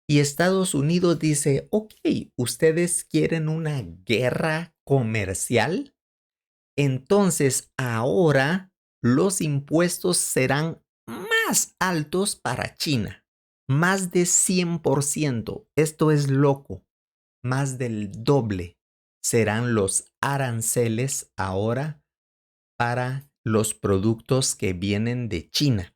Y Estados Unidos dice, ok, ¿ustedes quieren una guerra comercial? Entonces ahora los impuestos serán más altos para China, más de 100%. Esto es loco, más del doble serán los aranceles ahora para los productos que vienen de China.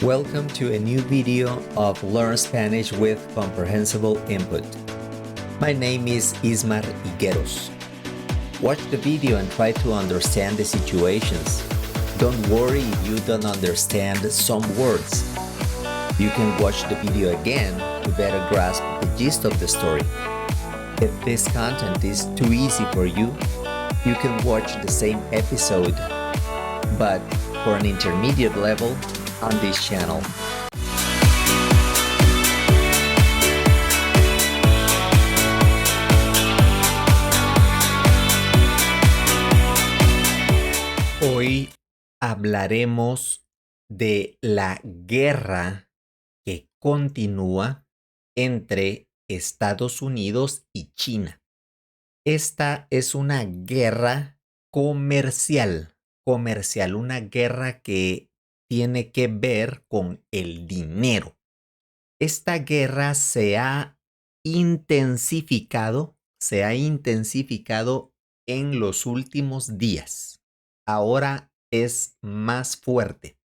Welcome to a new video of Learn Spanish with Comprehensible Input. My name is Ismar Higueros. Watch the video and try to understand the situations. Don't worry if you don't understand some words. You can watch the video again to better grasp the gist of the story. If this content is too easy for you, you can watch the same episode, but for an intermediate level, on this channel. Hoy hablaremos de la guerra que continúa entre Estados Unidos y China. Esta es una guerra comercial, una guerra que tiene que ver con el dinero. Esta guerra se ha intensificado en los últimos días. Ahora es más fuerte.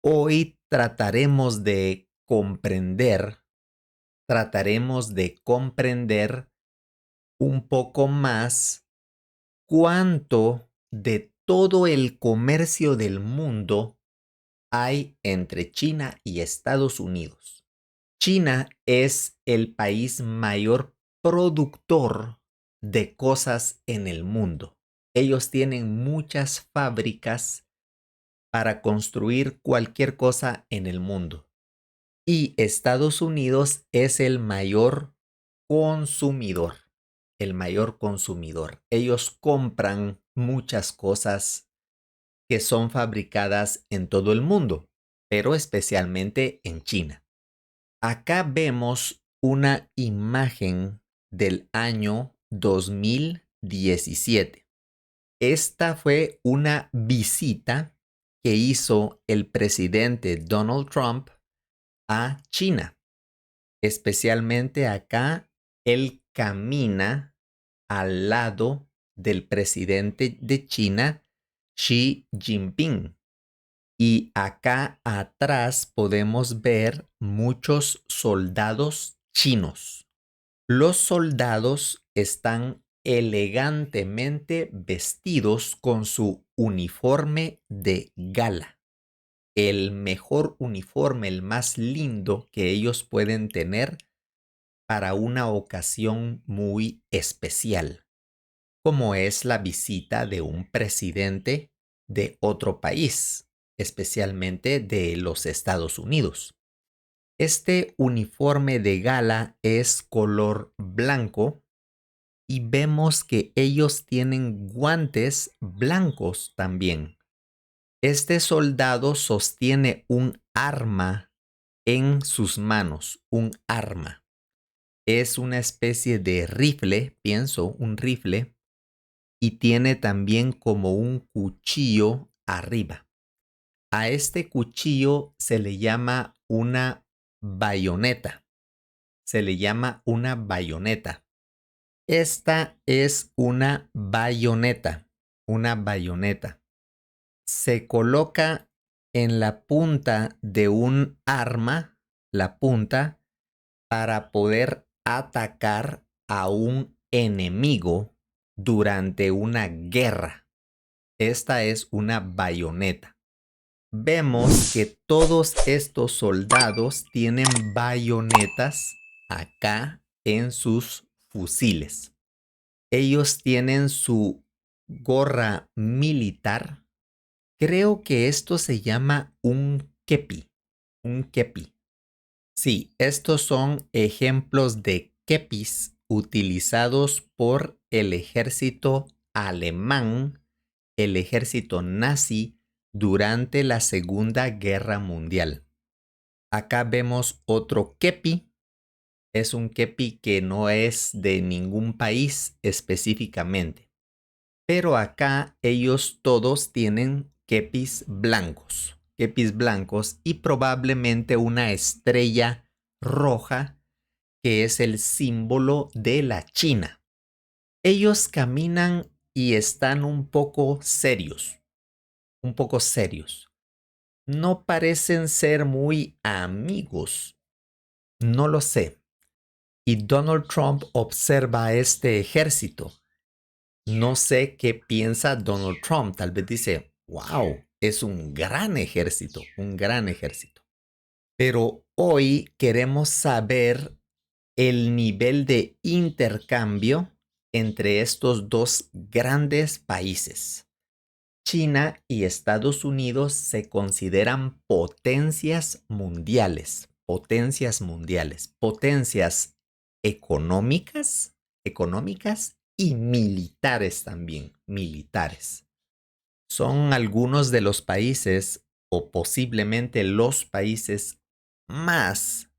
Hoy trataremos de comprender un poco más cuánto de todo el comercio del mundo hay entre China y Estados Unidos. China es el país mayor productor de cosas en el mundo. Ellos tienen muchas fábricas para construir cualquier cosa en el mundo. Y Estados Unidos es consumidor, el mayor consumidor. Ellos compran muchas cosas que son fabricadas en todo el mundo, pero especialmente en China. Acá vemos una imagen del año 2017. Esta fue una visita que hizo el presidente Donald Trump a China. Especialmente acá, él camina al lado del presidente de China, Xi Jinping. Y acá atrás podemos ver muchos soldados chinos. Los soldados están elegantemente vestidos con su uniforme de gala. El mejor uniforme, el más lindo que ellos pueden tener para una ocasión muy especial, como es la visita de un presidente de otro país, especialmente de los Estados Unidos. Este uniforme de gala es color blanco y vemos que ellos tienen guantes blancos también. Este soldado sostiene un arma en sus manos, un arma. Es una especie de rifle, pienso, un rifle, y tiene también como un cuchillo arriba. A este cuchillo se le llama una bayoneta. Se le llama una bayoneta. Esta es una bayoneta. Una bayoneta. Se coloca en la punta de un arma, la punta, para poder atacar a un enemigo durante una guerra. Esta es una bayoneta. Vemos que todos estos soldados tienen bayonetas acá en sus fusiles. Ellos tienen su gorra militar. Creo que esto se llama un kepi. Un kepi. Sí, estos son ejemplos de kepis utilizados por el ejército alemán, el ejército nazi, durante la Segunda Guerra Mundial. Acá vemos otro kepi Es un kepi que no es de ningún país específicamente. Pero acá ellos todos tienen kepis blancos y probablemente una estrella roja que es el símbolo de la China. Ellos caminan y están un poco serios, un poco serios. No parecen ser muy amigos, no lo sé. Y Donald Trump observa a este ejército. No sé qué piensa Donald Trump. Tal vez dice, wow, es un gran ejército, un gran ejército. Pero hoy queremos saber el nivel de intercambio entre estos dos grandes países. China y Estados Unidos se consideran potencias económicas y militares también, militares. Son algunos de los países o posiblemente los países más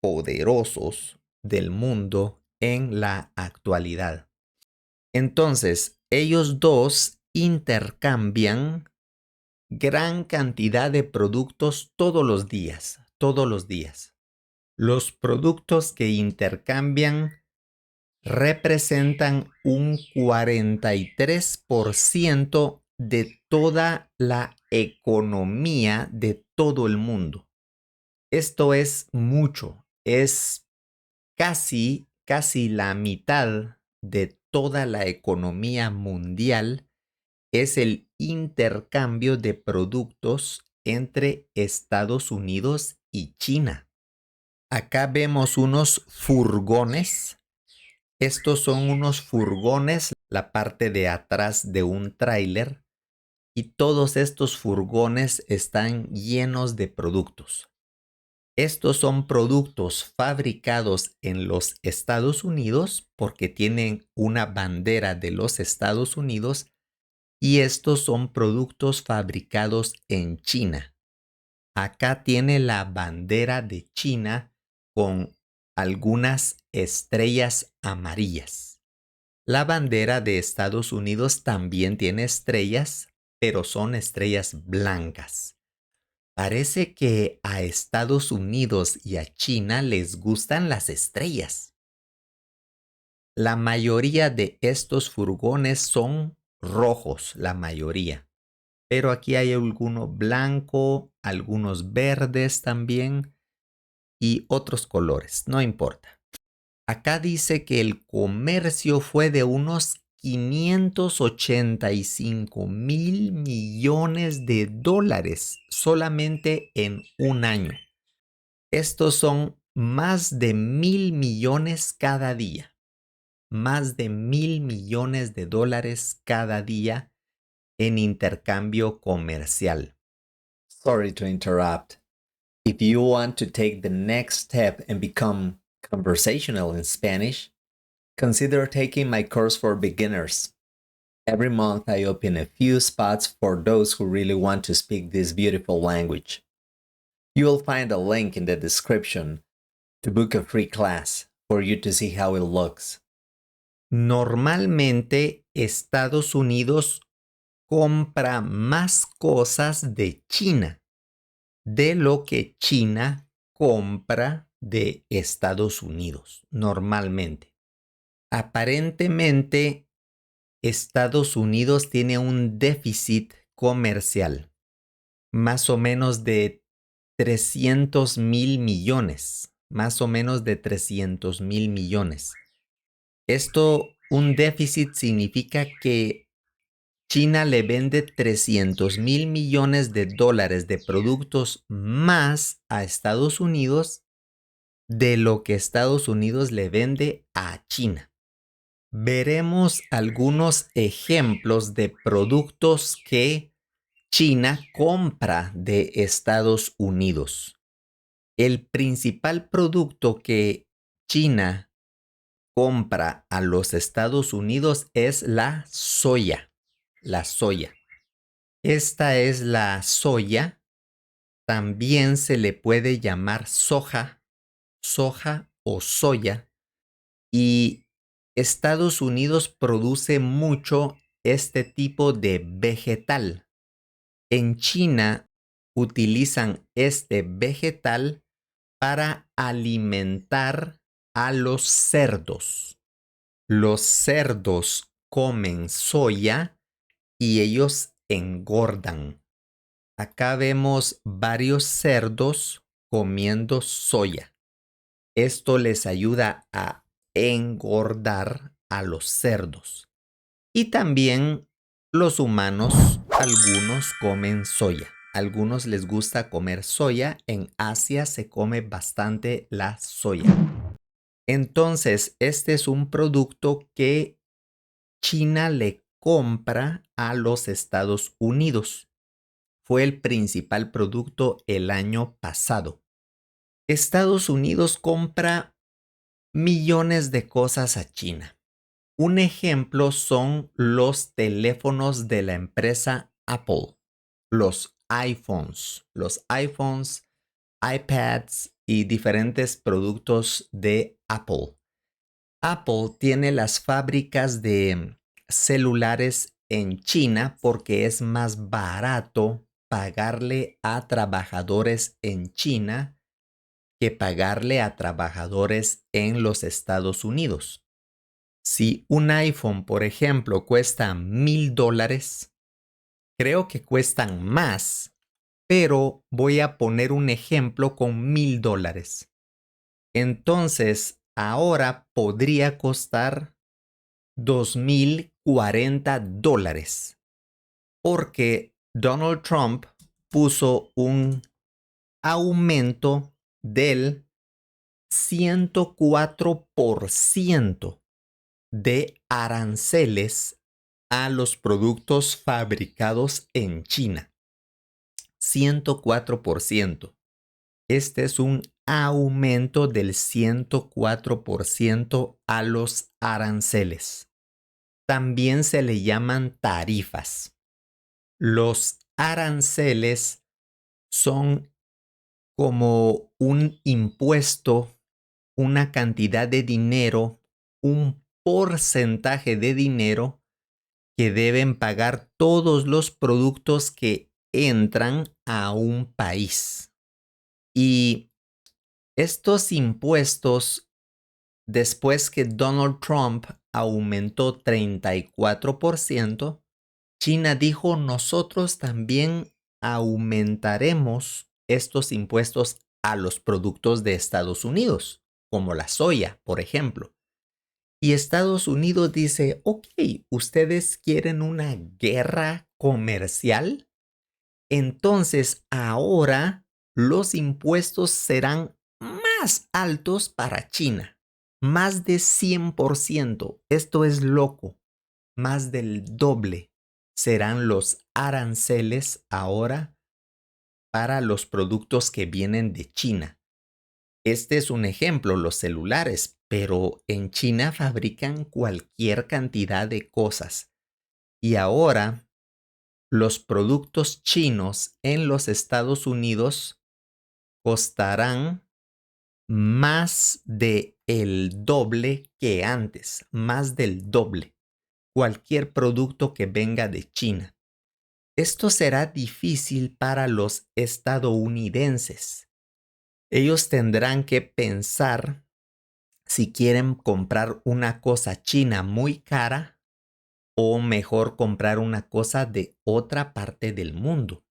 poderosos del mundo en la actualidad. Entonces, ellos dos intercambian gran cantidad de productos todos los días, todos los días. Los productos que intercambian representan un 43% de toda la economía de todo el mundo. Esto es mucho, es casi la mitad de toda la economía mundial es el intercambio de productos entre Estados Unidos y China. Acá vemos unos furgones. Estos son unos furgones, la parte de atrás de un tráiler, y todos estos furgones están llenos de productos. Estos son productos fabricados en los Estados Unidos porque tienen una bandera de los Estados Unidos y estos son productos fabricados en China. Acá tiene la bandera de China con algunas estrellas amarillas. La bandera de Estados Unidos también tiene estrellas, pero son estrellas blancas. Parece que a Estados Unidos y a China les gustan las estrellas. La mayoría de estos furgones son rojos, la mayoría. Pero aquí hay alguno blanco, algunos verdes también y otros colores, no importa. Acá dice que el comercio fue de unos 585,000 millones de dólares solamente en un año. Estos son más de 1,000 millones cada día. Más de 1,000 millones de dólares cada día en intercambio comercial. Sorry to interrupt. If you want to take the next step and become conversational in Spanish, consider taking my course for beginners. Every month I open a few spots for those who really want to speak this beautiful language. You will find a link in the description to book a free class for you to see how it looks. Normalmente Estados Unidos compra más cosas de China de lo que China compra de Estados Unidos, normalmente. Aparentemente, Estados Unidos tiene un déficit comercial, más o menos de 300,000 millones, más o menos de 300,000 millones. Un déficit significa que China le vende 300,000 millones de dólares de productos más a Estados Unidos de lo que Estados Unidos le vende a China. Veremos algunos ejemplos de productos que China compra de Estados Unidos. El principal producto que China compra a los Estados Unidos es la soya. La soya. Esta es la soya. También se le puede llamar soja o soya, y Estados Unidos produce mucho este tipo de vegetal. En China utilizan este vegetal para alimentar a los cerdos. Los cerdos comen soya y ellos engordan. Acá vemos varios cerdos comiendo soya. Esto les ayuda a engordar a los cerdos. Y también los humanos, algunos comen soya. Algunos les gusta comer soya. En Asia se come bastante la soya. Entonces, este es un producto que China le compra a los Estados Unidos. Fue el principal producto el año pasado. Estados Unidos compra millones de cosas a China. Un ejemplo son los teléfonos de la empresa Apple, los iPhones, iPads y diferentes productos de Apple. Apple tiene las fábricas de celulares en China porque es más barato pagarle a trabajadores en China que pagarle a trabajadores en los Estados Unidos. Si un iPhone, por ejemplo, cuesta $1,000, creo que cuestan más, pero voy a poner un ejemplo con $1,000. Entonces, ahora podría costar $2,040 porque Donald Trump puso un aumento del 104% de aranceles a los productos fabricados en China. 104%. Este es un aumento del 104% a los aranceles. También se le llaman tarifas. Los aranceles son como un impuesto, una cantidad de dinero, un porcentaje de dinero que deben pagar todos los productos que entran a un país. Y estos impuestos, después que Donald Trump aumentó 34%, China dijo, nosotros también aumentaremos estos impuestos a los productos de Estados Unidos, como la soya, por ejemplo. Y Estados Unidos dice, ok, ¿ustedes quieren una guerra comercial? Entonces ahora los impuestos serán más altos para China, más de 100%. Esto es loco, más del doble serán los aranceles ahora para los productos que vienen de China. Este es un ejemplo, los celulares, pero en China fabrican cualquier cantidad de cosas. Y ahora los productos chinos en los Estados Unidos costarán más de el doble que antes, más del doble. Cualquier producto que venga de China. Esto será difícil para los estadounidenses. Ellos tendrán que pensar si quieren comprar una cosa china muy cara o mejor comprar una cosa de otra parte del mundo.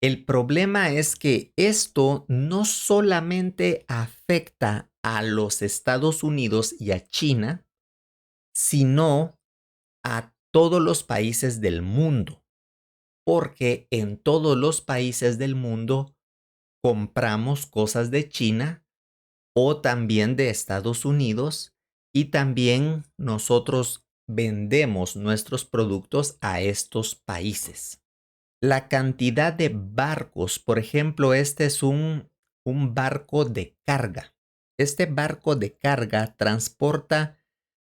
El problema es que esto no solamente afecta a los Estados Unidos y a China, sino a todos los países del mundo, porque en todos los países del mundo compramos cosas de China o también de Estados Unidos y también nosotros vendemos nuestros productos a estos países. La cantidad de barcos, por ejemplo, este es un barco de carga. Este barco de carga transporta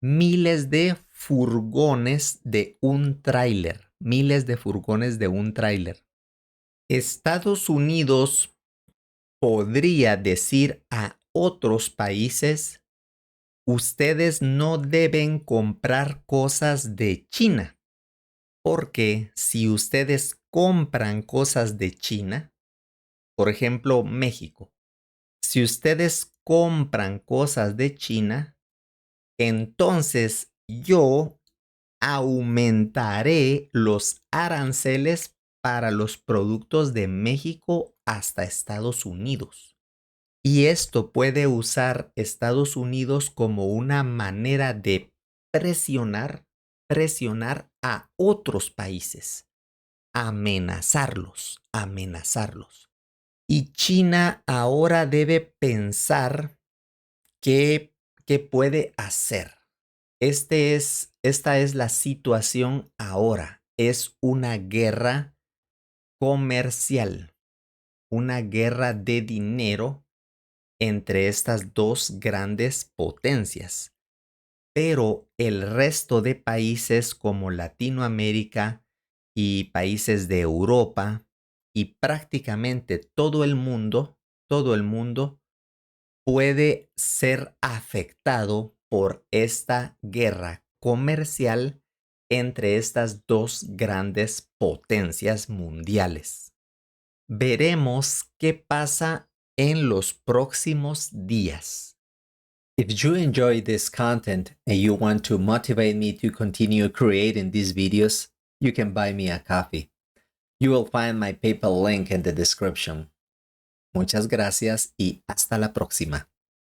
miles de furgones de un tráiler, miles de furgones de un tráiler. Estados Unidos podría decir a otros países, ustedes no deben comprar cosas de China, porque si ustedes compran cosas de China, por ejemplo, México, si ustedes compran cosas de China, entonces yo aumentaré los aranceles para los productos de México hasta Estados Unidos. Y esto puede usar Estados Unidos como una manera de presionar a otros países, amenazarlos. Y China ahora debe pensar qué puede hacer. Esta es la situación ahora. Es una guerra comercial, una guerra de dinero entre estas dos grandes potencias. Pero el resto de países como Latinoamérica y países de Europa y prácticamente todo el mundo puede ser afectado por esta guerra comercial entre estas dos grandes potencias mundiales. Veremos qué pasa en los próximos días. If you enjoy this content and you want to motivate me to continue creating these videos, you can buy me a coffee. You will find my PayPal link in the description. Muchas gracias y hasta la próxima.